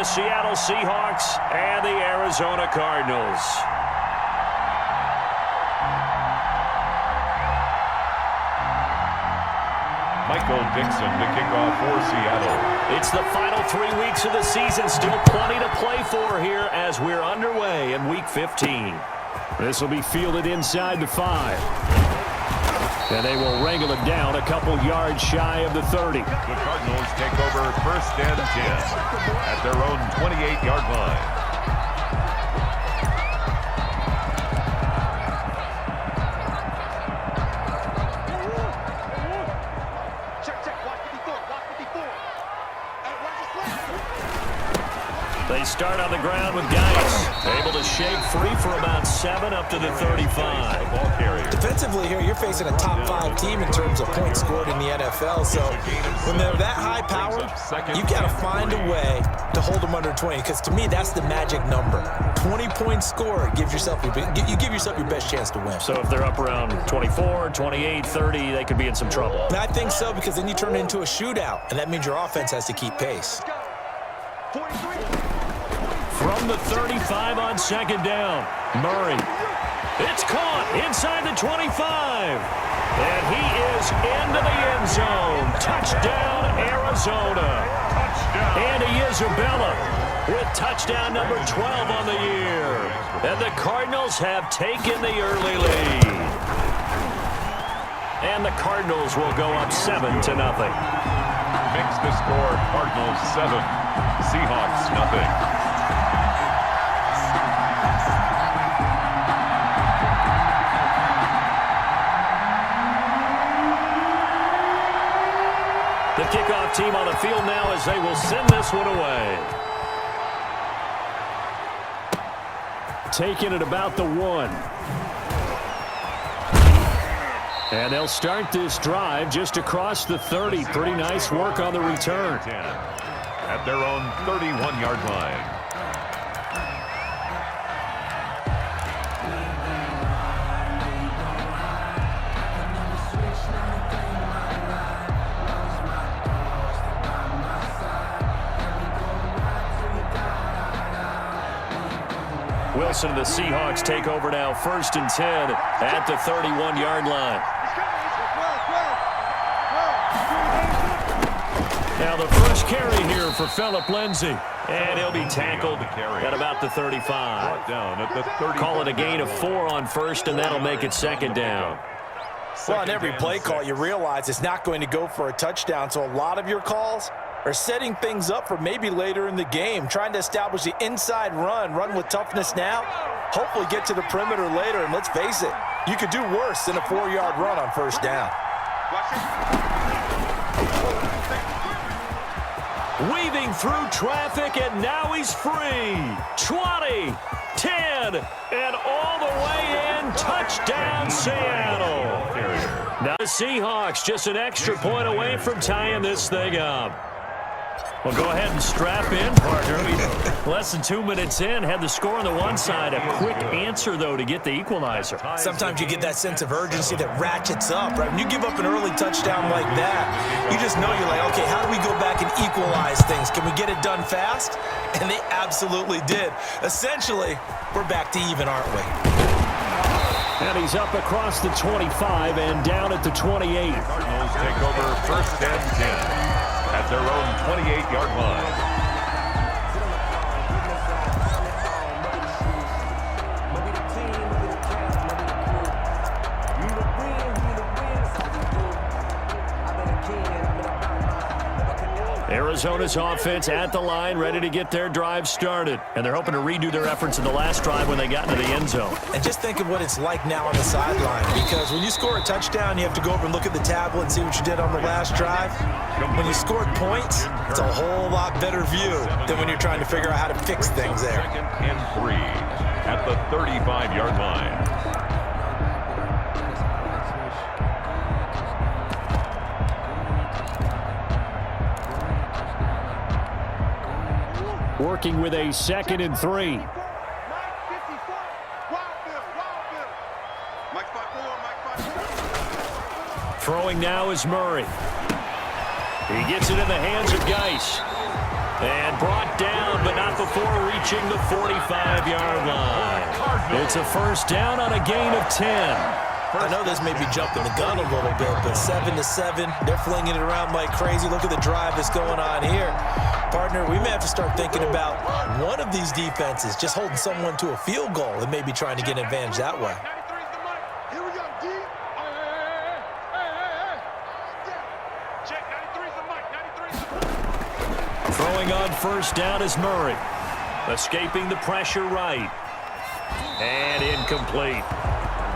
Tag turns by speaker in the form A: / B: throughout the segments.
A: the Seattle Seahawks and the Arizona Cardinals.
B: Michael Dixon to kick off for Seattle.
A: It's the final 3 weeks of the season. Still plenty to play for here as we're underway in Week 15. This will be fielded inside the 5. And they will wrangle it down a couple yards shy of the 30.
B: The Cardinals take over 1st and 10 at their own 28-yard line.
A: They start on the ground with Geis. Able to shake free for about 7 up to the 35.
B: Ball carrier.
C: Defensively here, you're facing a top 5 team in terms of points scored in the NFL. So when they're that high powered, you got to find a way to hold them under 20. Because to me, that's the magic number. 20 points scored, you give yourself your best chance to win.
A: So if they're up around 24, 28, 30, they could be in some trouble.
C: And I think so, because then you turn it into a shootout, and that means your offense has to keep pace.
A: From the 35 on 2nd down, Murray. It's caught inside the 25. And he is into the end zone. Touchdown, Arizona. Andy Isabella with touchdown number 12 on the year. And the Cardinals have taken the early lead. And the Cardinals will go up 7-0.
B: Makes the score Cardinals 7, Seahawks nothing.
A: The kickoff team on the field now as they will send this one away. Taking it about the 1. And they'll start this drive just across the 30. Pretty nice work on the return.
B: At their own 31-yard line.
A: Wilson and the Seahawks take over now 1st and 10 at the 31-yard line. Now the first carry here for Phillip Lindsay. And he'll be tackled at about the 35.
B: Down at the 30.
A: Call it a gain of 4 on 1st, and that'll make it 2nd down.
C: Well, on every play call, you realize it's not going to go for a touchdown. So a lot of your calls are setting things up for maybe later in the game, trying to establish the inside run with toughness now, hopefully get to the perimeter later. And let's face it, you could do worse than a 4-yard run on 1st down.
A: Weaving through traffic, and now he's free. 20, 10, and all the way in. Touchdown, Seattle. Now the Seahawks just an extra point away from tying this thing up. Well, go ahead and strap in, partner. Less than 2 minutes in, had the score on the one side. A quick answer, though, to get the equalizer.
C: Sometimes you get that sense of urgency that ratchets up, right? When you give up an early touchdown like that, you just know you're like, okay, how do we go back and equalize things? Can we get it done fast? And they absolutely did. Essentially, we're back to even, aren't we?
A: And he's up across the 25 and down at the 28.
B: Cardinals take over 1st and 10 at their own 28-yard line.
A: Arizona's offense at the line, ready to get their drive started. And they're hoping to redo their efforts in the last drive when they got into the end zone.
C: And just think of what it's like now on the sideline, because when you score a touchdown, you have to go over and look at the tablet and see what you did on the last drive. When you scored points, it's a whole lot better view than when you're trying to figure out how to fix things there.
B: 2nd and 3 at the 35-yard line.
A: Working with a 2nd and 3. Throwing now is Murray. He gets it in the hands of Geis. And brought down, but before reaching the 45-yard line. It's a first down on a gain of 10.
C: I know this may be jumping the gun a little bit, but 7-7, they're flinging it around like crazy. Look at the drive that's going on here. Partner, we may have to start thinking about one of these defenses just holding someone to a field goal and maybe trying to get an advantage that way.
D: Here we go, D. Check, 93's the mic, 93's the mic.
A: Throwing on first down is Murray. Escaping the pressure right. And incomplete.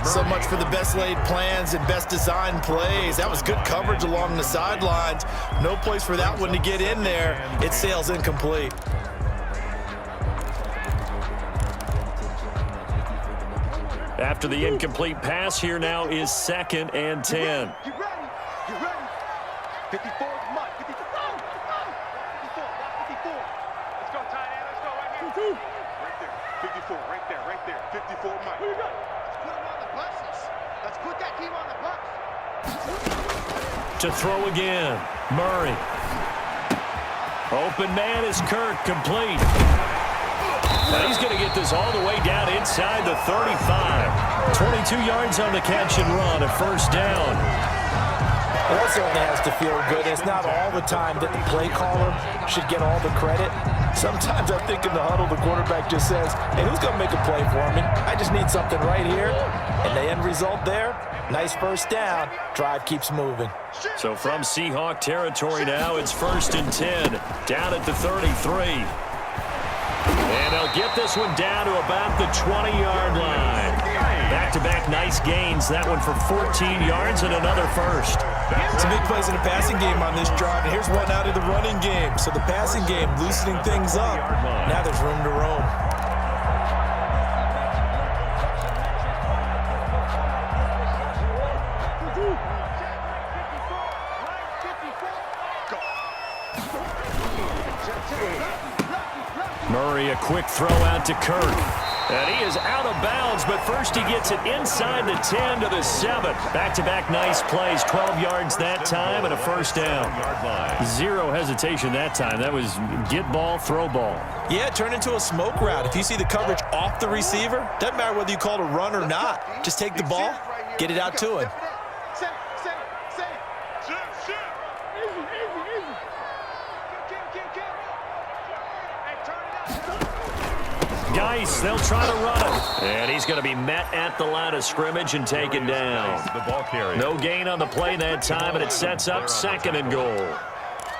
C: So much for the best laid plans and best designed plays. That was good coverage along the sidelines. No place for that one to get in there. It sails incomplete.
A: After the incomplete pass, here now is 2nd and 10.
D: You ready? You ready? 54 is the mic. 54. 54. 54. Let's go, tight end. Let's go right here. Right there. 54. Right there. Right there. 54 mic. Where you go? Let's put that team on the bus.
A: To throw again, Murray. Open man is Kirk, complete. Now he's going to get this all the way down inside the 35. 22 yards on the catch and run, a first down.
C: Well, that certainly has to feel good. It's not all the time that the play caller should get all the credit. Sometimes I think in the huddle, the quarterback just says, hey, who's going to make a play for me? I just need something right here. And the end result there, nice first down. Drive keeps moving.
A: So from Seahawk territory now, it's 1st and 10, down at the 33. And they'll get this one down to about the 20-yard line. Back-to-back nice gains. That one for 14 yards and another first.
C: Some big plays in the passing game on this drive, and here's one out of the running game. So the passing game loosening things up. Now there's room to roam.
A: Murray, a quick throw out to Kirk. And he is out of bounds, but first he gets it inside the 10 to the 7. Back-to-back nice plays, 12 yards that time and a first down. Zero hesitation that time. That was get ball, throw ball.
C: Yeah, turn into a smoke route. If you see the coverage off the receiver, doesn't matter whether you call it a run or not. Just take the ball, get it out to him.
A: Geis, they'll try to run it. And he's going to be met at the line of scrimmage and taken down.
B: The ball carrier.
A: No gain on the play that time, and it sets up 2nd and goal.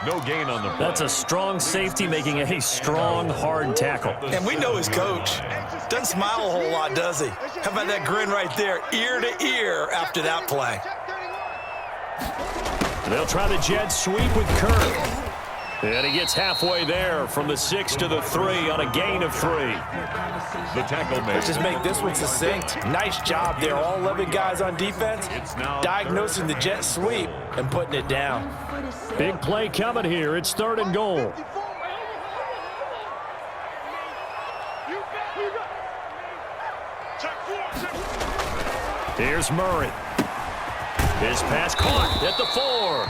B: No gain on the play.
A: That's a strong safety making a strong, hard tackle.
C: And we know his coach. Doesn't smile a whole lot, does he? How about that grin right there, ear to ear after that play?
A: They'll try the jet sweep with Kirk. And he gets halfway there from the 6 to the 3 on a gain of 3.
B: The tackle made.
C: Let's just make this one succinct. Nice job there. All 11 guys on defense diagnosing the jet sweep and putting it down.
A: Big play coming here. It's 3rd and goal. Here's Murray. His pass caught at the 4.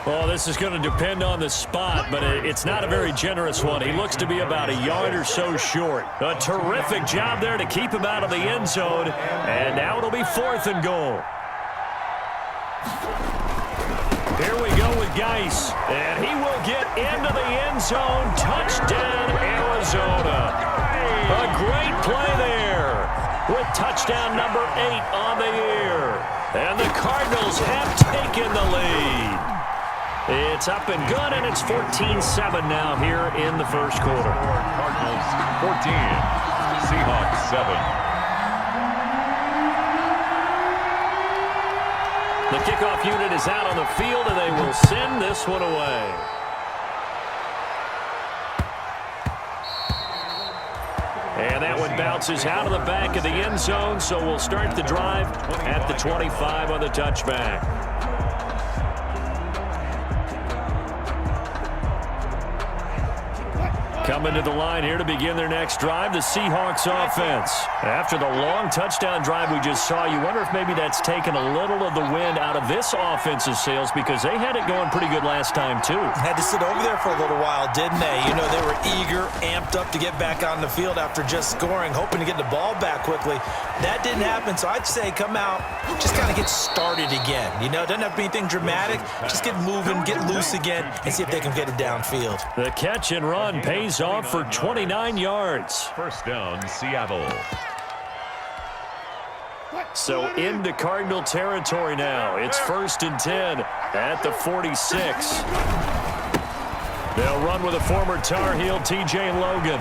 A: Well, this is going to depend on the spot, but it's not a very generous one. He looks to be about a yard or so short. A terrific job there to keep him out of the end zone. And now it'll be 4th and goal. Here we go with Geis. And he will get into the end zone. Touchdown, Arizona. A great play there with touchdown number 8 on the year. And the Cardinals have taken the lead. It's up and good, and it's 14-7 now here in the first quarter.
B: Cardinals 14, Seahawks 7.
A: The kickoff unit is out on the field, and they will send this one away. And that one bounces out of the back of the end zone, so we'll start the drive at the 25 on the touchback. Coming to the line here to begin their next drive, the Seahawks offense. After the long touchdown drive we just saw, you wonder if maybe that's taken a little of the wind out of this offense's sails because they had it going pretty good last time, too.
C: Had to sit over there for a little while, didn't they? You know, they were eager, amped up to get back on the field after just scoring, hoping to get the ball back quickly. That didn't happen, so I'd say come out, just kind of get started again. You know, it doesn't have to be anything dramatic. Just get moving, get loose again, and see if they can get it downfield.
A: The catch and run pays off for 29 yards.
B: First down, Seattle.
A: So into Cardinal territory now. It's 1st and 10 at the 46. They'll run with a former Tar Heel, T.J. Logan.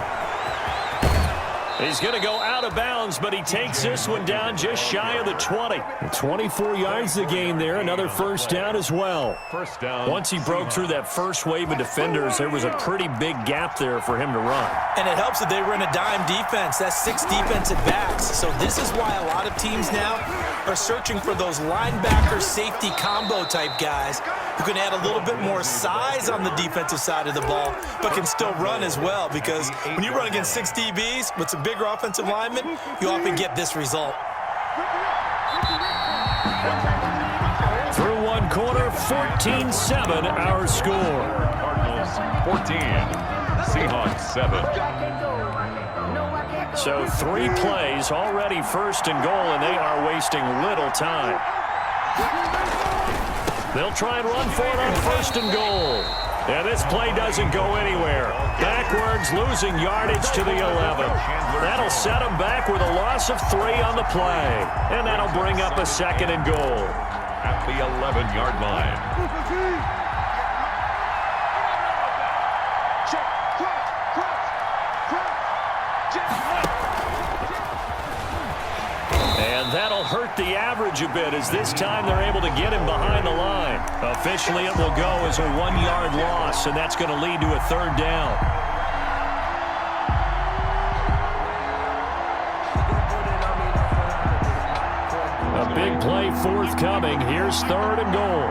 A: He's going to go out of bounds, but he takes this one down just shy of the 20. 24 yards the gain there. Another first down as well.
B: First down.
A: Once he broke through that first wave of defenders, there was a pretty big gap there for him to run.
C: And it helps that they run a dime defense. That's 6 defensive backs. So this is why a lot of teams now are searching for those linebacker safety combo type guys who can add a little bit more size on the defensive side of the ball, but can still run as well, because when you run against 6 DBs with some bigger offensive linemen, you often get this result.
A: Through one quarter, 14-7 our score.
B: Cardinals 14, Seahawks 7.
A: So 3 plays, already 1st and goal, and they are wasting little time. They'll try and run for it on 1st and goal. And this play doesn't go anywhere. Backwards, losing yardage to the 11. That'll set them back with a loss of 3 on the play. And that'll bring up a 2nd and goal.
B: At the 11-yard line.
A: And that'll hurt the average a bit, as this time they're able to get him behind the line. Officially, it will go as a 1-yard loss, and that's going to lead to a 3rd down. A big play forthcoming. Here's 3rd and goal.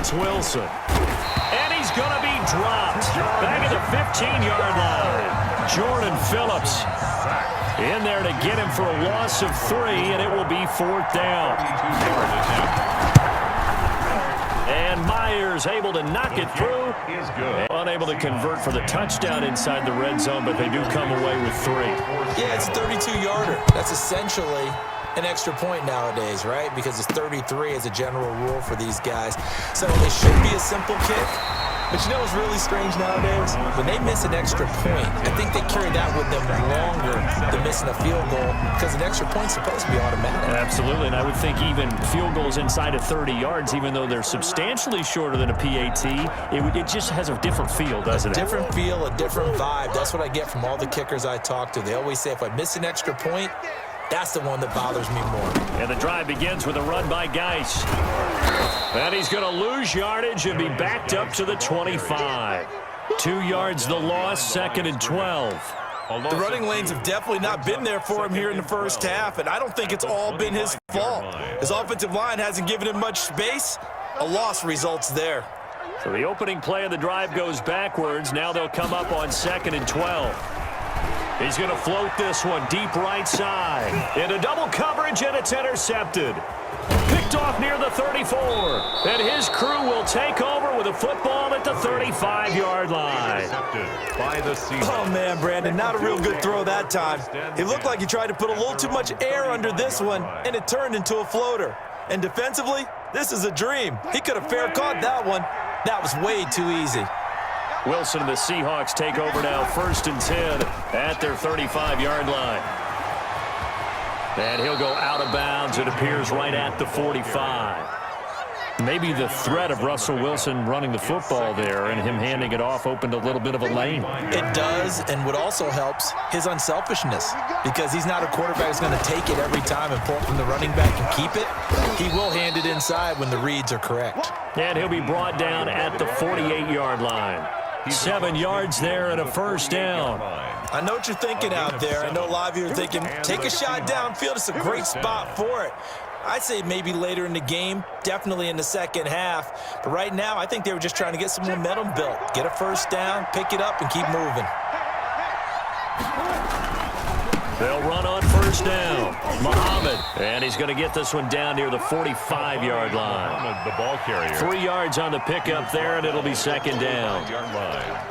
A: It's Wilson. And he's going to be dropped. Back at the 15-yard line. Jordan Phillips in there to get him for a loss of 3, and it will be 4th down. And Myers able to knock it through. Unable to convert for the touchdown inside the red zone, but they do come away with 3.
C: Yeah, it's a 32-yarder. That's essentially an extra point nowadays, right? Because it's 33 as a general rule for these guys. So it should be a simple kick. But you know what's really strange nowadays? When they miss an extra point, I think they carry that with them longer than missing a field goal, because an extra point's supposed to be automatic.
A: Absolutely, and I would think even field goals inside of 30 yards, even though they're substantially shorter than a PAT, it just has a different feel, doesn't it?
C: A different feel, a different vibe. That's what I get from all the kickers I talk to. They always say, if I miss an extra point, that's the one that bothers me more.
A: And the drive begins with a run by Geis. And he's going to lose yardage and be backed up to the 25. 2 yards the loss, 2nd and 12.
C: The running lanes have definitely not been there for him here in the first half, and I don't think it's all been his fault. His offensive line hasn't given him much space. A loss results there.
A: So the opening play of the drive goes backwards. Now they'll come up on 2nd and 12. He's going to float this one deep right side. Into double coverage, and it's intercepted. Picked off near the 34. And his crew will take over with a football at the 35-yard line.
B: By the
C: oh, man, Brandon, not a real good throw that time. It looked like he tried to put a little too much air under this one, and it turned into a floater. And defensively, this is a dream. He could have fair caught that one. That was way too easy.
A: Wilson and the Seahawks take over now, 1st and 10 at their 35-yard line. And he'll go out of bounds. It appears right at the 45. Maybe the threat of Russell Wilson running the football there and him handing it off opened a little bit of a lane.
C: It does, and what also helps, his unselfishness, because he's not a quarterback who's going to take it every time and pull it from the running back and keep it. He will hand it inside when the reads are correct.
A: And he'll be brought down at the 48-yard line. 7 yards there and a first down.
C: I know what you're thinking out there. I know a lot of you are thinking, take a shot downfield. It's a great spot for it. I'd say maybe later in the game, definitely in the second half. But right now, I think they were just trying to get some momentum built. Get a first down, pick it up, and keep moving.
A: They'll run on first down. Muhammad, and he's going to get this one down near the 45-yard line.
B: The ball carrier.
A: 3 yards on the pickup there, and it'll be second down.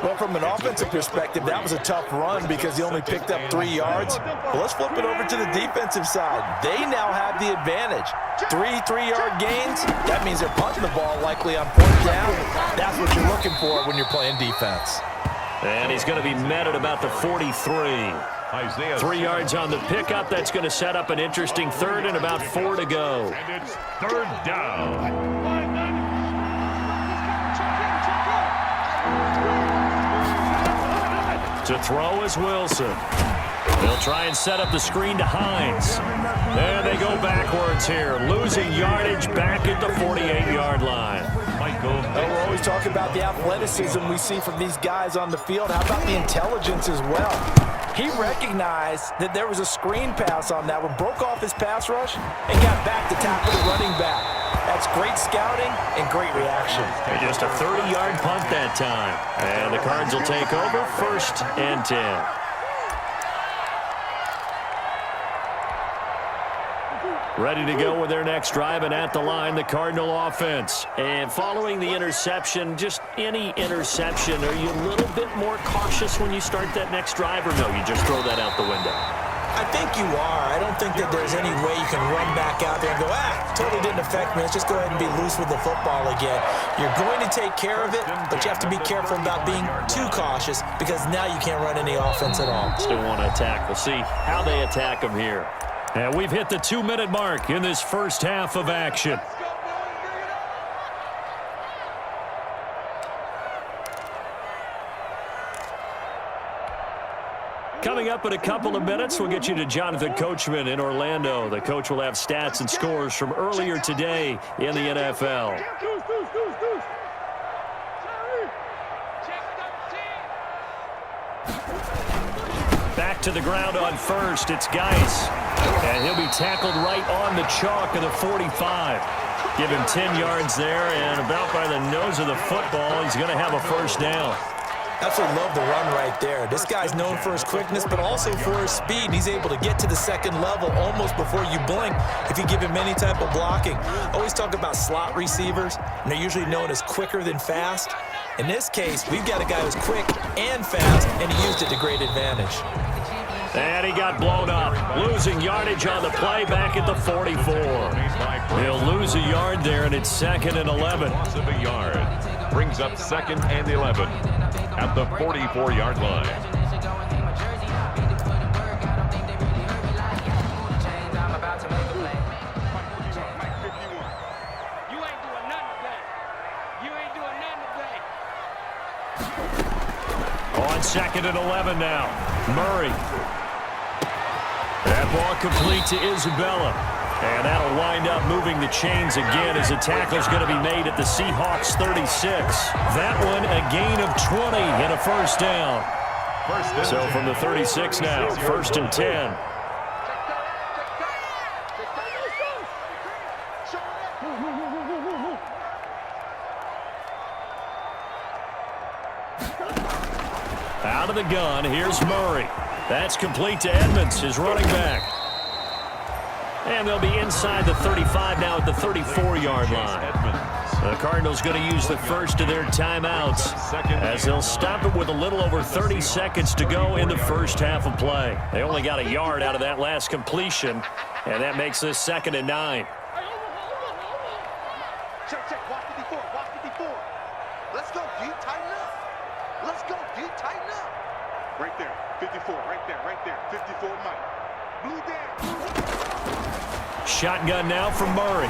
C: Well, from an offensive perspective, that was a tough run because he only picked up 3 yards. Well, let's flip it over to the defensive side. They now have the advantage. 3-3-yard gains, that means they're punting the ball likely on fourth down. That's what you're looking for when you're playing defense.
A: And he's going to be met at about the 43. 3 yards on the pickup. That's going to set up an interesting third and about 4 to go.
B: And it's third down.
A: To throw is Wilson. They'll try and set up the screen to Hines. And they go backwards here, losing yardage back at the 48-yard line.
C: We're always talking about the athleticism we see from these guys on the field. How about the intelligence as well? He recognized that there was a screen pass on that one, broke off his pass rush, and got back to tackle the running back. That's great scouting and great reaction.
A: And just a 30-yard punt that time. And the Cards will take over, 1st and 10. Ready to go with their next drive, and at the line, the Cardinal offense. And following the interception, just any interception, are you a little bit more cautious when you start that next drive, or no, you just throw that out the window?
C: I think you are. I don't think that there's any way you can run back out there and go, totally didn't affect me. Let's just go ahead and be loose with the football again. You're going to take care of it, but you have to be careful about being too cautious because now you can't run any offense at all.
A: Still want to attack. We'll see how they attack them here. And we've hit the 2-minute mark in this first half of action. Coming up in a couple of minutes, we'll get you to Jonathan Coachman in Orlando. The coach will have stats and scores from earlier today in the NFL. Back to the ground on first. It's Geis. And he'll be tackled right on the chalk of the 45. Give him 10 yards there, and about by the nose of the football, he's going to have a first down.
C: Absolutely love the run right there. This guy's known for his quickness, but also for his speed. He's able to get to the second level almost before you blink if you give him any type of blocking. Always talk about slot receivers, and they're usually known as quicker than fast. In this case, we've got a guy who's quick and fast, and he used it to great advantage.
A: And he got blown up, losing yardage on the play back at the 44. He'll lose a yard there, and it's 2nd and 11.
B: Loss of a yard. Brings up 2nd and 11 at the 44-yard line.
A: On 2nd and 11 now. Murray. That ball complete to Isabella. And that'll wind up moving the chains again as a tackle's going to be made at the Seahawks 36. That one a gain of 20 and a first down. So from the 36 now, 1st and 10. Out of the gun, here's Murray. That's complete to Edmonds, his running back. And they'll be inside the 35 now at the 34-yard line. The Cardinals going to use the first of their timeouts as they'll stop it with a little over 30 seconds to go in the first half of play. They only got a yard out of that last completion, and that makes this 2nd and 9.
D: Check, watch 54, watch 54. Let's go, D, tighten up. Let's go, D, tighten up. Right there, 54, right there, 54, Mike. Blue down.
A: Shotgun now from Murray.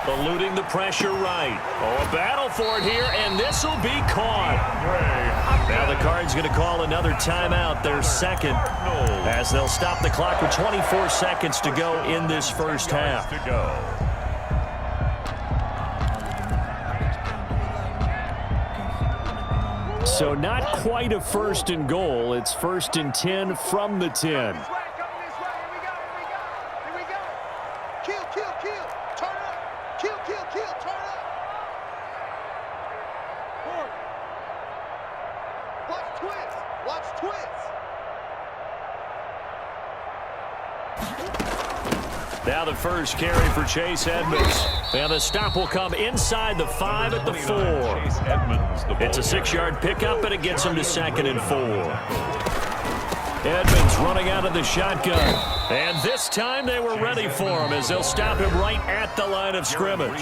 A: Eluding the pressure right. Oh, a battle for it here, and this will be caught. Now the Cards going to call another timeout, their 2nd, as they'll stop the clock with 24 seconds to go in this first half. So not quite a first and goal. It's first and 10 from the 10. Now the first carry for Chase Edmonds. And the stop will come inside the 5 at the 4. It's a 6-yard pickup, and it gets him to 2nd and 4. Edmonds running out of the shotgun. And this time they were ready for him as they'll stop him right at the line of scrimmage.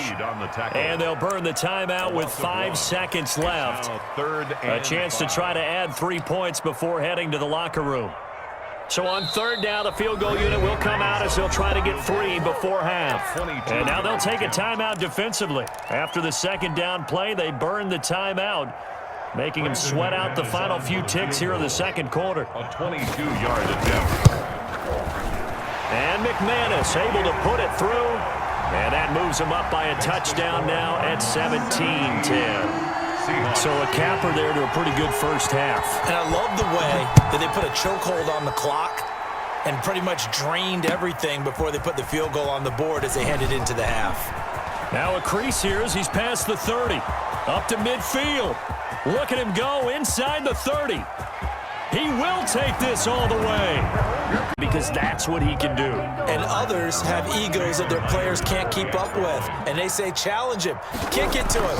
A: And they'll burn the timeout with 5 seconds left. A chance to try to add 3 points before heading to the locker room. So on 3rd down, the field goal unit will come out as they'll try to get 3 before half. And now they'll take a timeout defensively. After the 2nd down play, they burn the timeout, making him sweat out the final few ticks here in the 2nd quarter.
B: A 22-yard attempt.
A: And McManus able to put it through. And that moves him up by a touchdown now at 17-10. So a capper there to a pretty good first half.
C: And I love the way that they put a chokehold on the clock and pretty much drained everything before they put the field goal on the board as they headed into the half.
A: Now a crease here as he's past the 30. Up to midfield. Look at him go inside the 30. He will take this all the way because that's what he can do.
C: And others have egos that their players can't keep up with. And they say, challenge him. Kick it to him.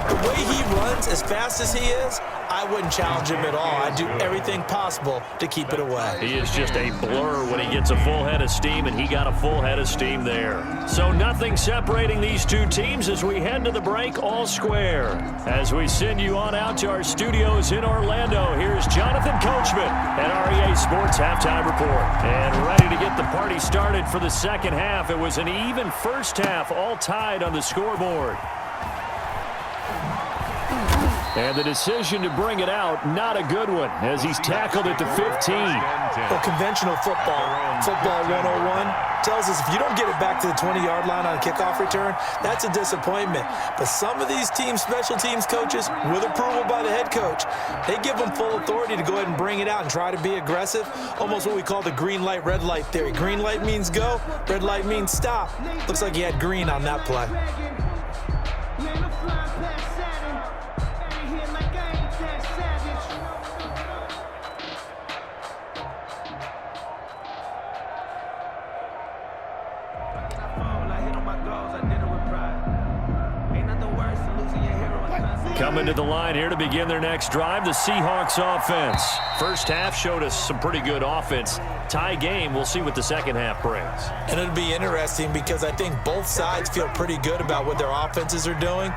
C: The way he runs as fast as he is, I wouldn't challenge him at all. I'd do everything possible to keep it away.
A: He is just a blur when he gets a full head of steam, and he got a full head of steam there. So nothing separating these two teams as we head to the break all square. As we send you on out to our studios in Orlando, here's Jonathan Coachman at REA Sports Halftime Report. And ready to get the party started for the 2nd half. It was an even first half, all tied on the scoreboard. And the decision to bring it out, not a good one, as he's tackled at the 15.
C: Well, conventional football 101, tells us if you don't get it back to the 20-yard line on a kickoff return, that's a disappointment. But some of these teams, special teams coaches, with approval by the head coach, they give them full authority to go ahead and bring it out and try to be aggressive, almost what we call the green light, red light theory. Green light means go, red light means stop. Looks like he had green on that play.
A: Coming to the line here to begin their next drive, the Seahawks offense. First half showed us some pretty good offense. Tie game, we'll see what the 2nd half brings.
C: And it'll be interesting because I think both sides feel pretty good about what their offenses are doing.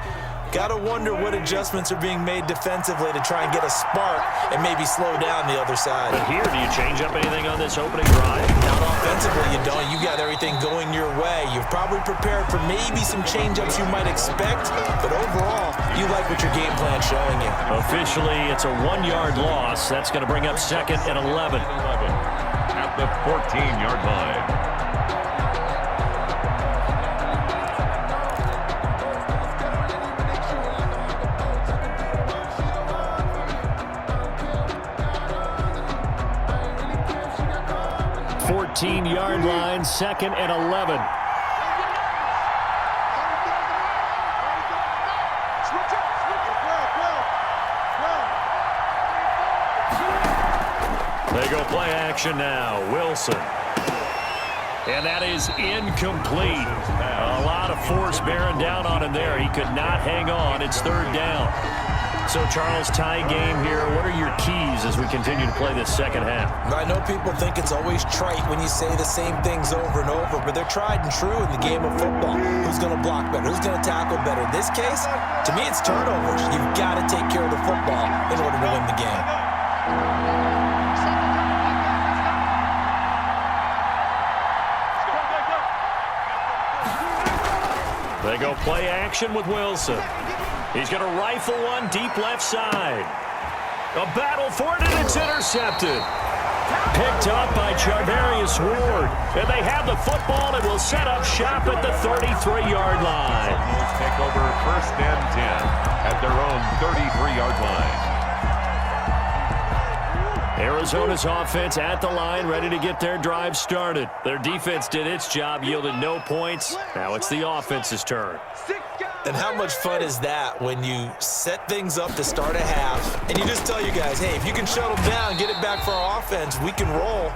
C: Got to wonder what adjustments are being made defensively to try and get a spark and maybe slow down the other side.
A: But here, do you change up anything on this opening drive?
C: Not offensively, you don't. You got everything going your way. You've probably prepared for maybe some change-ups you might expect, but overall, you like what your game plan's showing you.
A: Officially, it's a 1-yard loss. That's going to bring up 2nd and 11.
B: At the 14-yard line.
A: 14-yard line, 2nd and 11. They go play action now. Wilson. And that is incomplete. A lot of force bearing down on him there. He could not hang on. It's 3rd down. So, Charles, tie game here. What are your keys as we continue to play this 2nd half?
C: I know people think it's always trite when you say the same things over and over, but they're tried and true in the game of football. Who's going to block better? Who's going to tackle better? In this case, to me, it's turnovers. You've got to take care of the football in order to win the game.
A: They go play action with Wilson. He's going to rifle one deep left side. A battle for it, and it's intercepted. Picked up by Charvarius Ward. And they have the football and will set up shop at the 33-yard line.
B: Take over 1st and 10 at their own 33-yard line.
A: Arizona's offense at the line, ready to get their drive started. Their defense did its job, yielded no points. Now it's the offense's turn.
C: And how much fun is that when you set things up to start a half and you just tell you guys, hey, if you can shut them down, get it back for our offense, we can roll.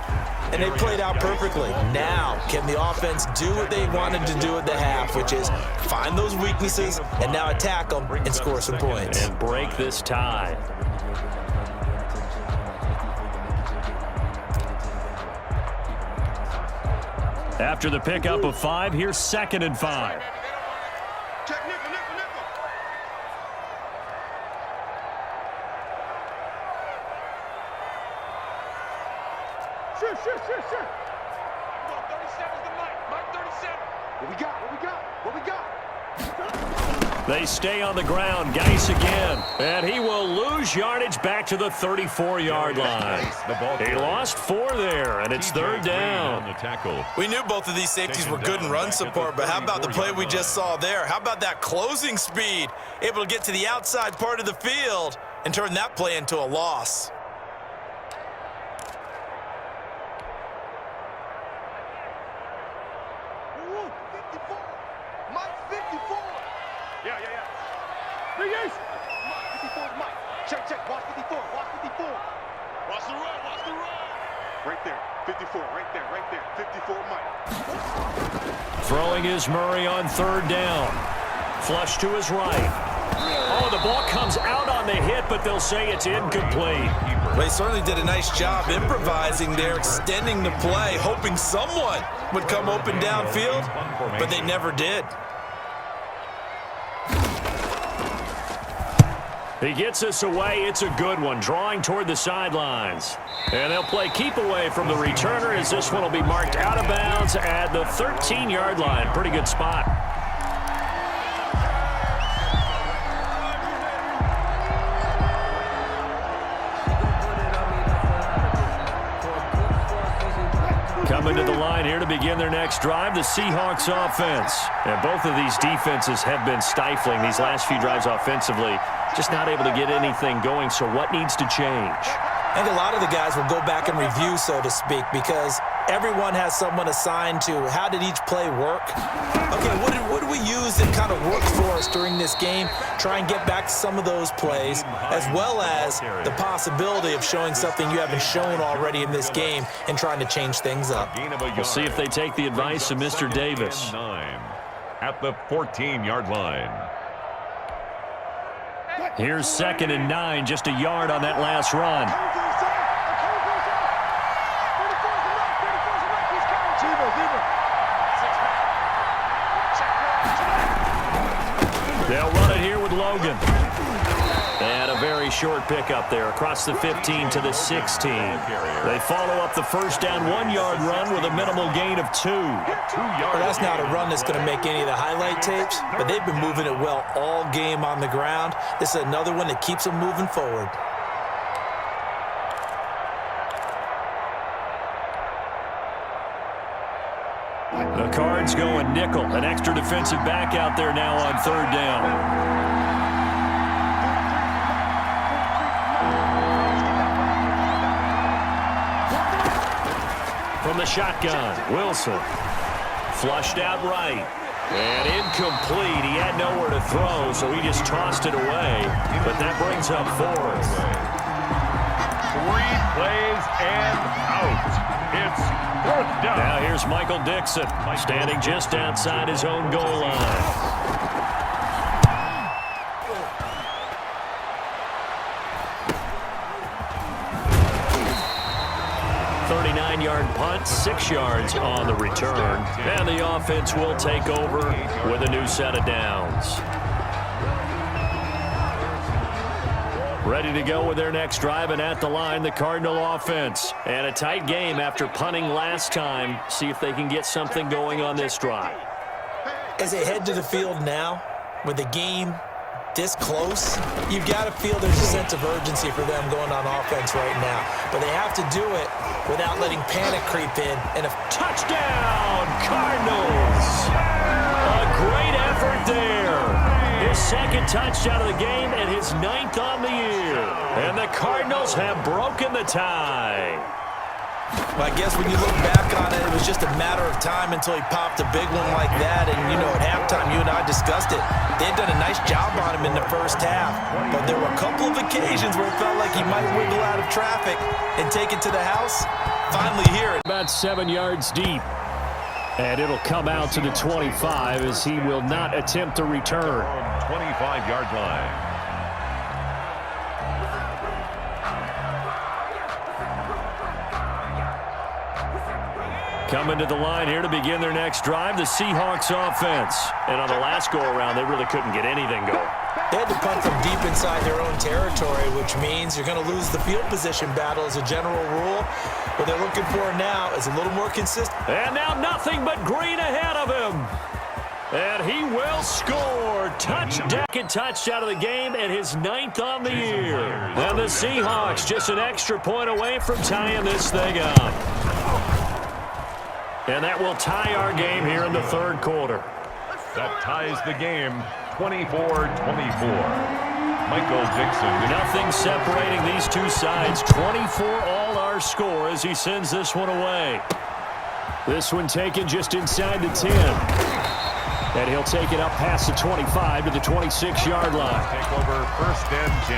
C: And they played out perfectly. Now, can the offense do what they wanted to do at the half, which is find those weaknesses and now attack them and score some points.
A: And break this tie. After the pickup of 5, here's 2nd and 5.
D: Check nickel, nickel, nickel. Sure. We got 30 seconds to Mike 37. What we got?
A: They stay on the ground. Geis again. And he will lose yardage back to the 34-yard line. He lost 4 there, and it's 3rd down.
C: We knew both of these safeties were good in run support, but how about the play we just saw there? How about that closing speed? Able to get to the outside part of the field and turn that play into a loss.
D: Yeah. Big Ace. 54 is Mike. Check. Watch 54. Watch the run. Right there. 54. Right there. 54 Mike.
A: Throwing is Murray on 3rd down. Flush to his right. Oh, the ball comes out on the hit, but they'll say it's incomplete.
C: They certainly did a nice job improvising there, extending the play, hoping someone would come open downfield, but they never did.
A: He gets us away. It's a good one, drawing toward the sidelines. And they'll play keep away from the returner as this one will be marked out of bounds at the 13-yard line. Pretty good spot. Coming to the line here to begin their next drive, the Seahawks offense. And both of these defenses have been stifling these last few drives offensively. Just not able to get anything going, so what needs to change?
C: I think a lot of the guys will go back and review, so to speak, because everyone has someone assigned to how did each play work. Okay, what did we use that kind of worked for us during this game? Try and get back to some of those plays, as well as the possibility of showing something you haven't shown already in this game and trying to change things up.
A: We'll see if they take the advice of Mr. Davis.
B: At the 14-yard line.
A: Here's 2nd and 9, just a yard on that last run. They'll run it here with Logan. And a very short pickup there across the 15 to the 16. They follow up the first down 1-yard run with a minimal gain of 2.
C: Well, that's not a run that's going to make any of the highlight tapes, but they've been moving it well all game on the ground. This is another one that keeps them moving forward.
A: The Cards going nickel. An extra defensive back out there now on 3rd down. From the shotgun, Wilson. Flushed out right. And incomplete. He had nowhere to throw, so he just tossed it away. But that brings up 4th.
B: 3 plays and out. It's 4th down.
A: Now here's Michael Dixon, standing just outside his own goal line. 39-yard punt, 6 yards on the return. And the offense will take over with a new set of downs. Ready to go with their next drive, and at the line, the Cardinal offense. And a tight game after punting last time. See if they can get something going on this drive.
C: As they head to the field now, with the game this close, you've got to feel there's a sense of urgency for them going on offense right now. But they have to do it without letting panic creep in. And Touchdown,
A: Cardinals! A great effort there. His second touchdown of the game and his 9th on the year. And the Cardinals have broken the tie.
C: Well, I guess when you look back on it, it was just a matter of time until he popped a big one like that. And, you know, at halftime, you and I discussed it. They had done a nice job on him in the first half. But there were a couple of occasions where it felt like he might wiggle out of traffic and take it to the house. Finally here.
A: About 7 yards deep. And it'll come out to the 25 as he will not attempt to return.
B: 25-yard line.
A: Coming to the line here to begin their next drive, the Seahawks offense. And on the last go-around, they really couldn't get anything going.
C: They had to punt from deep inside their own territory, which means you're going to lose the field position battle as a general rule. What they're looking for now is a little more consistent.
A: And now nothing but green ahead of him. And he will score. Touchdown of the game and his 9th on the year. And the Seahawks just an extra point away from tying this thing up. And that will tie our game here in the third quarter.
B: That ties the game 24-24. Michael Dixon.
A: Nothing separating these two sides. 24 all our score as he sends this one away. This one taken just inside the 10. And he'll take it up past the 25 to the 26-yard line.
B: Take over 1st and 10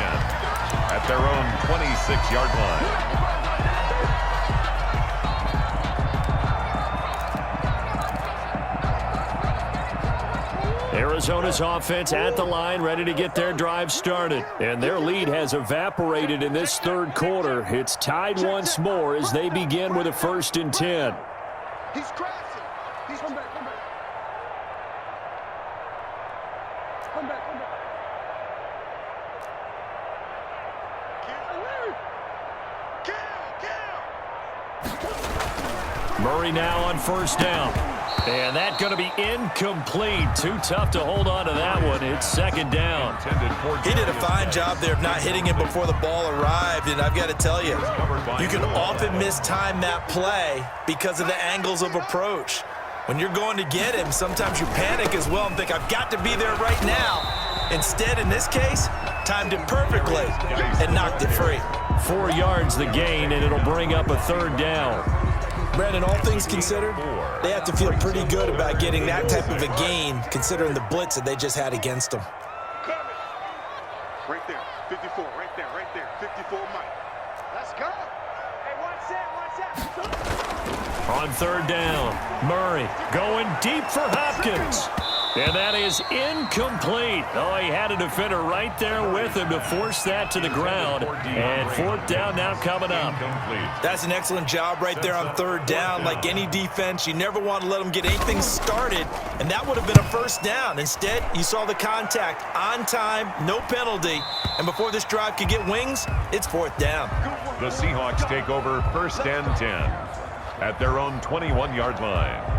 B: at their own 26-yard line.
A: Arizona's offense at the line, ready to get their drive started. And their lead has evaporated in this third quarter. It's tied once more as they begin with a 1st and 10.
D: He's crashing. He's come back.
A: Murray now on 1st down. And that's going to be incomplete. Too tough to hold on to that one. It's 2nd down.
C: He did a fine job there of not hitting him before the ball arrived. And I've got to tell you, you can often mistime that play because of the angles of approach. When you're going to get him, sometimes you panic as well and think, I've got to be there right now. Instead, in this case, timed it perfectly and knocked it free.
A: 4 yards the gain, and it'll bring up a 3rd down.
C: Brandon, all things considered, they have to feel pretty good about getting that type of a gain, considering the blitz that they just had against them.
D: Right there, 54, right there, 54 Mike. Let's go. Hey, watch that.
A: On 3rd down, Murray going deep for Hopkins. And that is incomplete. Oh, he had a defender right there with him to force that to the ground. And 4th down now coming up.
C: That's an excellent job right there on 3rd down. Like any defense, you never want to let them get anything started, and that would have been a 1st down. Instead, you saw the contact on time, no penalty, and before this drive could get wings, it's 4th down.
B: The Seahawks take over 1st and 10 at their own 21-yard line.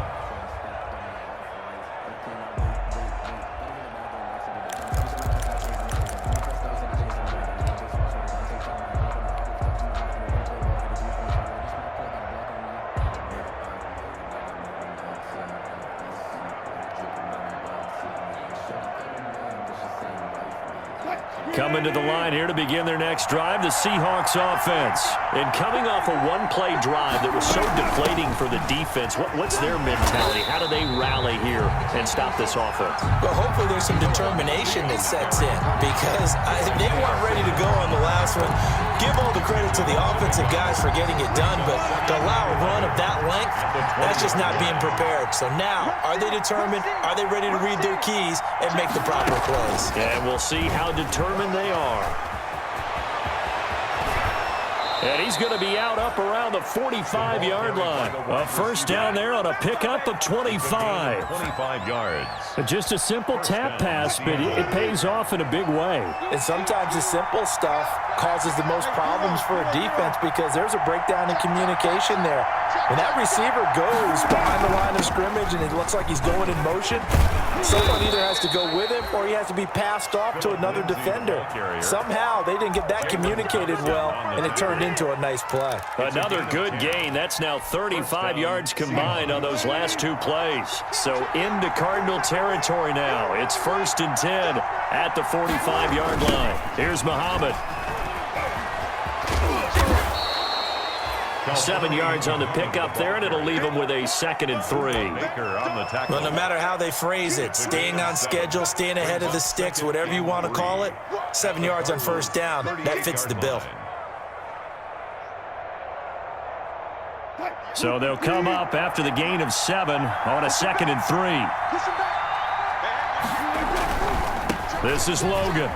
A: Coming to the line here to begin their next drive, the Seahawks offense. And coming off a one-play drive that was so deflating for the defense, what's their mentality? How do they rally here and stop this offense?
C: Well, hopefully there's some determination that sets in because they weren't ready to go on the last one. Give all the credit to the offensive guys for getting it done, but to allow a run of that length, that's just not being prepared. So now, are they determined? Are they ready to read their keys and make the proper plays?
A: And we'll see how determined they are. And he's going to be out up around the 45-yard line. A 1st down there on a pickup of 25.
B: 25 yards.
A: Just a simple tap pass, but it pays off in a big way.
C: And sometimes the simple stuff causes the most problems for a defense because there's a breakdown in communication there. When that receiver goes behind the line of scrimmage and it looks like he's going in motion, someone either has to go with him or he has to be passed off to another defender. Somehow they didn't get that communicated well, and it turned into a nice play.
A: Another good gain. That's now 35 yards combined on those last two plays. So into Cardinal territory now. It's 1st and 10 at the 45-yard line. Here's Muhammad. 7 yards on the pickup there, and it'll leave them with a 2nd and 3.
C: Well, no matter how they phrase it, staying on schedule, staying ahead of the sticks, whatever you want to call it, 7 yards on 1st down, that fits the bill.
A: So they'll come up after the gain of 7 on a 2nd and 3. This is Logan.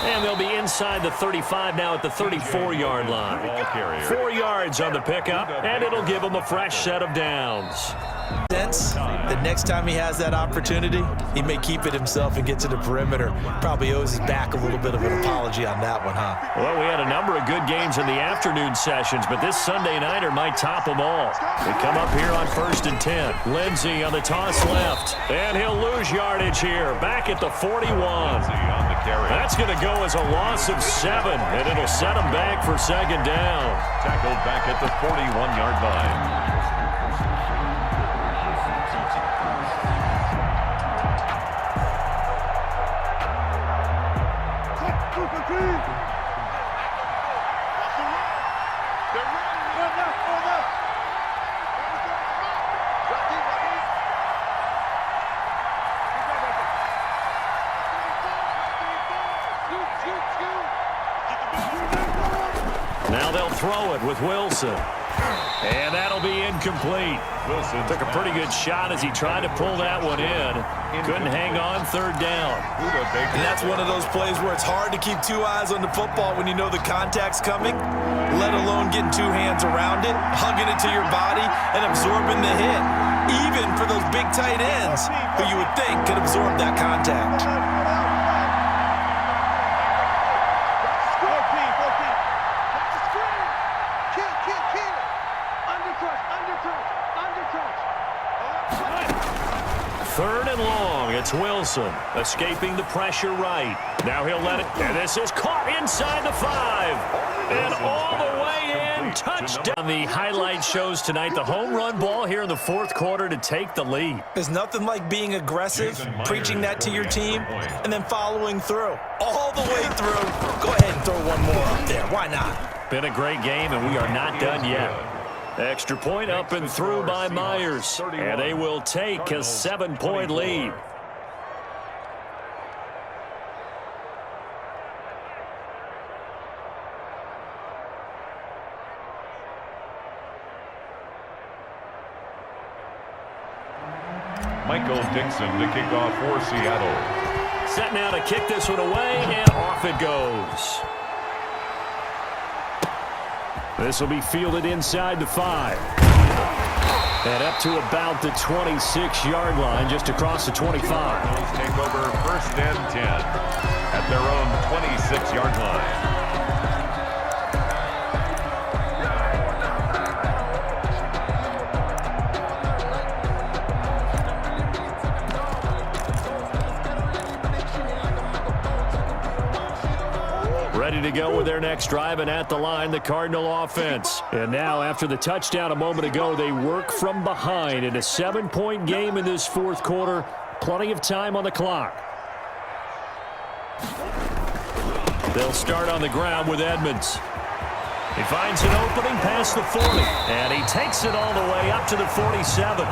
A: And they'll be inside the 35 now at the 34-yard line. 4 yards on the pickup, and it'll give them a fresh set of downs.
C: The next time he has that opportunity, he may keep it himself and get to the perimeter. Probably owes his back a little bit of an apology on that one, huh?
A: Well, we had a number of good games in the afternoon sessions, but this Sunday nighter might top them all. They come up here on 1st and 10. Lindsey on the toss left, and he'll lose yardage here, back at the 41. That's going to go as a loss of 7, and it'll set him back for 2nd down.
B: Tackled back at the 41-yard line.
A: Now they'll throw it with Wilson. And that'll be incomplete. Wilson took a pretty good shot as he tried to pull that one in. Couldn't hang on 3rd down.
C: And that's one of those plays where it's hard to keep 2 eyes on the football when you know the contact's coming, let alone getting 2 hands around it, hugging it to your body, and absorbing the hit. Even for those big tight ends who you would think could absorb that contact.
A: Third and long. It's Wilson escaping the pressure right. Now he'll let it. And this is caught inside the 5. And all the way in. Touchdown. The highlight shows tonight the home run ball here in the 4th quarter to take the lead.
C: There's nothing like being aggressive, preaching that to your team, and then following through. All the way through. Go ahead and throw one more up there. Why not?
A: Been a great game, and we are not done yet. Extra point up and through by Myers. And they will take a 7-point lead.
B: Michael Dixon to kick off for Seattle.
A: Set now to kick this one away, and off it goes. This will be fielded inside the 5. And up to about the 26-yard line, just across the 25.
B: Take over 1st and 10 at their own 26-yard line.
A: Ready to go with their next drive, and at the line, the Cardinal offense. And now, after the touchdown a moment ago, they work from behind in a 7-point game in this 4th quarter. Plenty of time on the clock. They'll start on the ground with Edmonds. He finds an opening past the 40, and he takes it all the way up to the 47.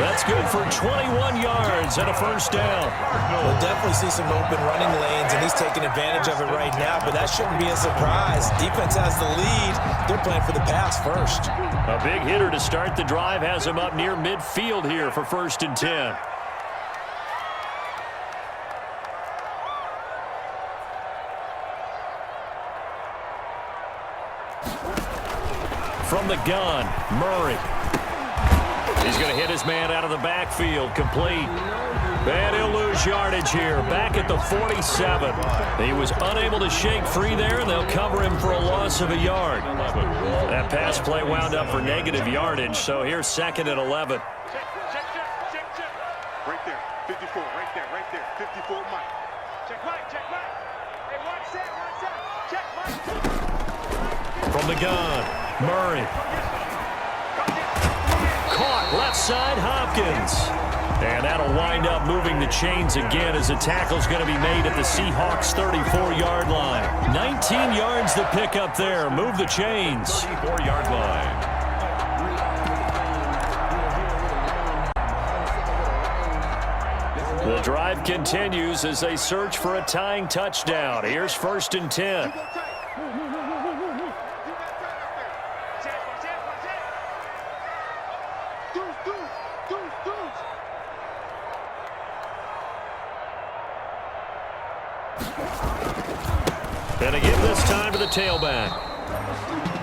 A: That's good for 21 yards and a 1st down.
C: We'll definitely see some open running lanes, and he's taking advantage of it right now, but that shouldn't be a surprise. Defense has the lead. They're playing for the pass first.
A: A big hitter to start the drive has him up near midfield here for 1st and 10. From the gun, Murray. He's going to hit his man out of the backfield, complete. And he'll lose yardage here, back at the 47. He was unable to shake free there, and they'll cover him for a loss of a yard. That pass play wound up for negative yardage, so here's 2nd and 11.
D: Check. Right there, 54, right there, 54, Mike. Check Mike. Hey, watch that, check Mike.
A: From the gun, Murray. Caught left side, Hopkins. And that'll wind up moving the chains again as the tackle's going to be made at the Seahawks' 34-yard line. 19 yards to pick up there. Move the chains.
B: 34-yard line.
A: The drive continues as they search for a tying touchdown. Here's 1st and 10. And again this time to the tailback.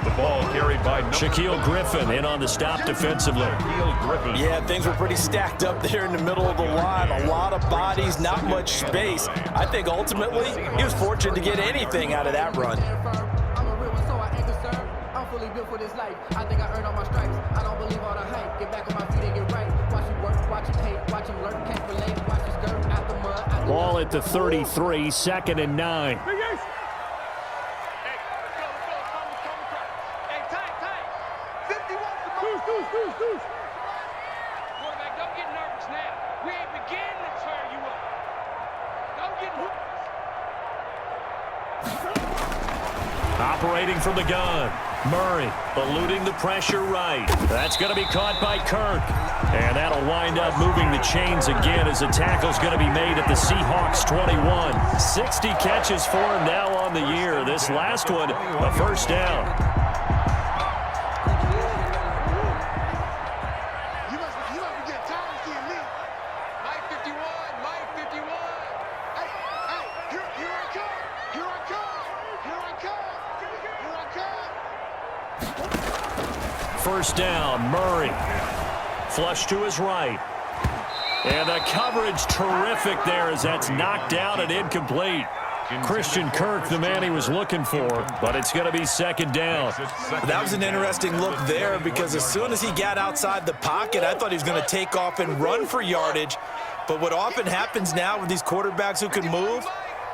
B: The ball carried by
A: Shaquille Griffin in on the stop defensively.
B: Shaquille Griffin.
C: Yeah, things were pretty stacked up there in the middle of the line. A lot of bodies, not much space. I think ultimately he was fortunate to get anything out of that run.
E: I'm a real one, so I ain't concerned. I'm fully built for this life. I think I earned all my stripes. I don't believe all the hype. Get back on my feet and get right. Watch him work, watch him hate, watch him lurk, can't relate. Watch his skirt out the mud.
A: Ball at the 33, 2nd and 9.
F: Quarterback, don't get nervous now. We ain't beginning to tear you up. Don't get nervous.
A: Operating from the gun. Murray eluding the pressure right. That's going to be caught by Kirk. And that'll wind up moving the chains again as the tackle's going to be made at the Seahawks' 21. 60 catches for him now on the year. This last one, a 1st down. First down, Murray. Flush to his right. And the coverage terrific there as that's knocked down and incomplete. Christian Kirk, the man he was looking for, but it's going to be 2nd down.
C: That was an interesting look there because as soon as he got outside the pocket, I thought he was going to take off and run for yardage. But what often happens now with these quarterbacks who can move,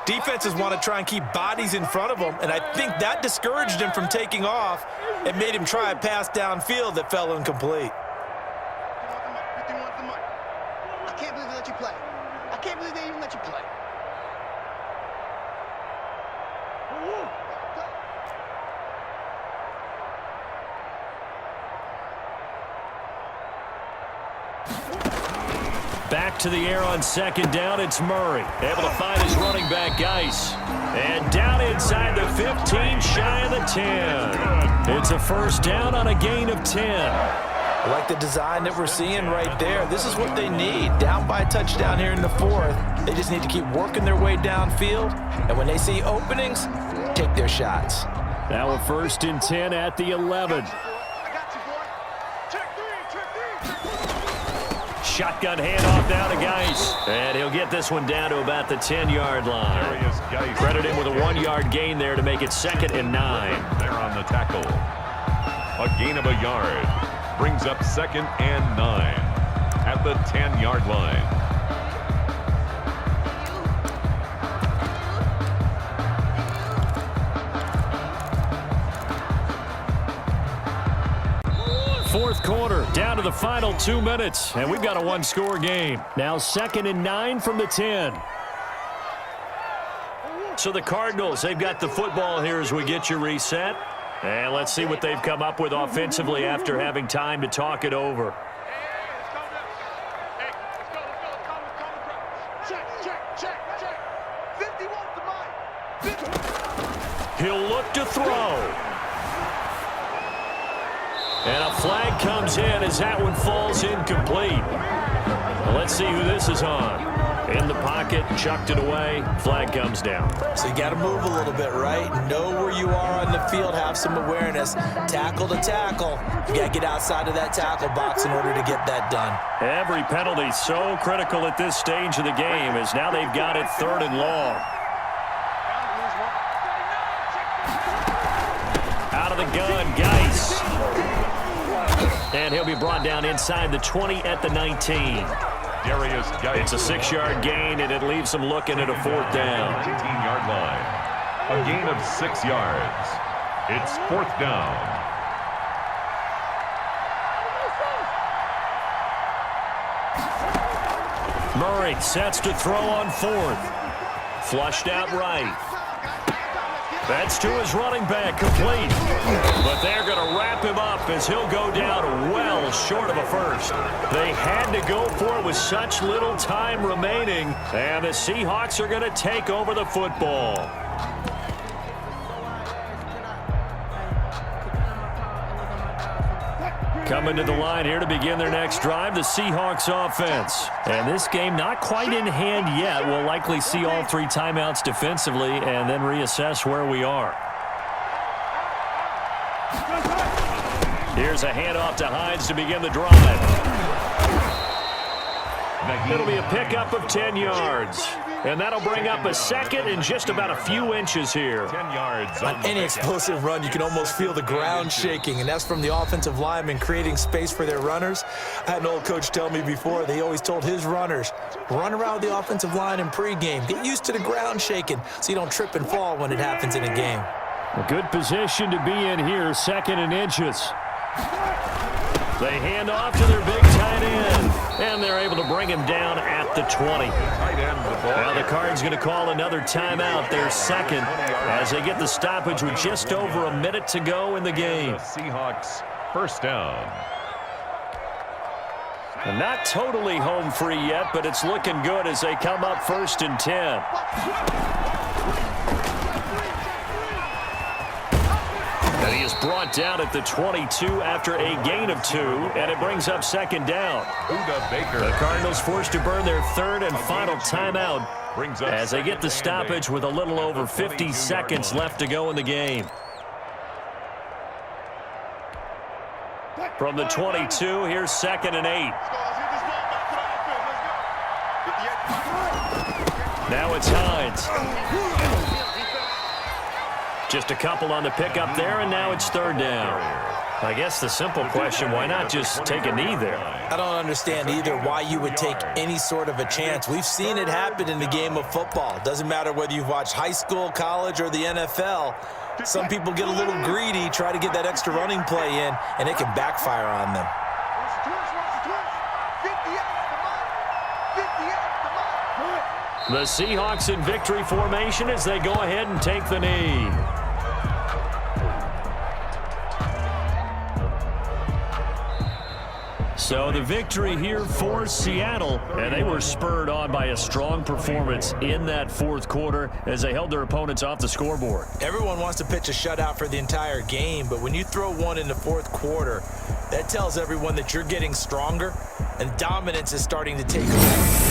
C: defenses want to try and keep bodies in front of them, and I think that discouraged him from taking off and made him try a pass downfield that fell incomplete.
G: I can't believe they let you play. I can't believe they even let you play.
A: Back to the air on 2nd down, it's Murray. Able to find his running back, Geis. And down inside the 15, shy of the 10. It's a 1st down on a gain of 10.
C: I like the design that we're seeing right there. This is what they need. Down by a touchdown here in the 4th. They just need to keep working their way downfield. And when they see openings, take their shots.
A: Now a 1st and 10 at the 11. Shotgun handoff down to Geis. And he'll get this one down to about the 10-yard line. Credit him with a 1-yard gain there to make it 2nd and 9.
B: There on the tackle. A gain of a yard. Brings up 2nd and 9 at the 10-yard line.
A: Fourth quarter, down to the final 2 minutes, and we've got a 1-score game. Now 2nd and 9 from the 10. So the Cardinals, they've got the football here as we get you reset. And let's see what they've come up with offensively after having time to talk it over. He'll look to throw. And a flag comes in as that one falls incomplete. Well, let's see who this is on. In the pocket, chucked it away. Flag comes down.
C: So you got to move a little bit, right? Know where you are on the field, have some awareness. Tackle to tackle. You got to get outside of that tackle box in order to get that done.
A: Every penalty so critical at this stage of the game as now they've got it 3rd and long. Out of the gun, Geis. And he'll be brought down inside the 20 at the 19.
B: Darius Geis.
A: It's a 6-yard gain, and it leaves them looking at a 4th down.
B: 18-yard line. A gain of 6 yards. It's 4th down.
A: Murray sets to throw on 4th. Flushed out right. That's to his running back, complete. But they're going to wrap him up as he'll go down well short of a first. They had to go for it with such little time remaining, and the Seahawks are going to take over the football. Coming to the line here to begin their next drive, the Seahawks offense. And this game not quite in hand yet. We'll likely see all 3 timeouts defensively and then reassess where we are. Here's a handoff to Hines to begin the drive. It'll be a pickup of 10 yards. And that'll bring up a second and just about a few inches here.
B: 10 yards.
C: On any explosive run, you can almost feel the ground shaking, and that's from the offensive linemen creating space for their runners. I had an old coach tell me before, they always told his runners, run around the offensive line in pregame. Get used to the ground shaking so you don't trip and fall when it happens in a game.
A: A good position to be in here, 2nd and inches. They hand off to their big tight end, and they're able to bring him down at the 20. Now the Cards going to call another timeout, their 2nd, as they get the stoppage with just over a minute to go in the game.
B: Seahawks 1st down.
A: And not totally home free yet, but it's looking good as they come up 1st and 10. And he is brought down at the 22 after a gain of 2, and it brings up 2nd down. The Cardinals forced to burn their 3rd and final timeout as they get the stoppage with a little over 50 seconds left to go in the game. From the 22, here's 2nd and 8. Now it's Hines. Just a couple on the pickup there, and now it's 3rd down. I guess the simple question, why not just take a knee there?
C: I don't understand either why you would take any sort of a chance. We've seen it happen in the game of football. Doesn't matter whether you've watched high school, college, or the NFL. Some people get a little greedy, try to get that extra running play in, and it can backfire on them.
A: The Seahawks in victory formation as they go ahead and take the knee. So the victory here for Seattle, and they were spurred on by a strong performance in that 4th quarter as they held their opponents off the scoreboard.
C: Everyone wants to pitch a shutout for the entire game, but when you throw one in the 4th quarter, that tells everyone that you're getting stronger and dominance is starting to take over.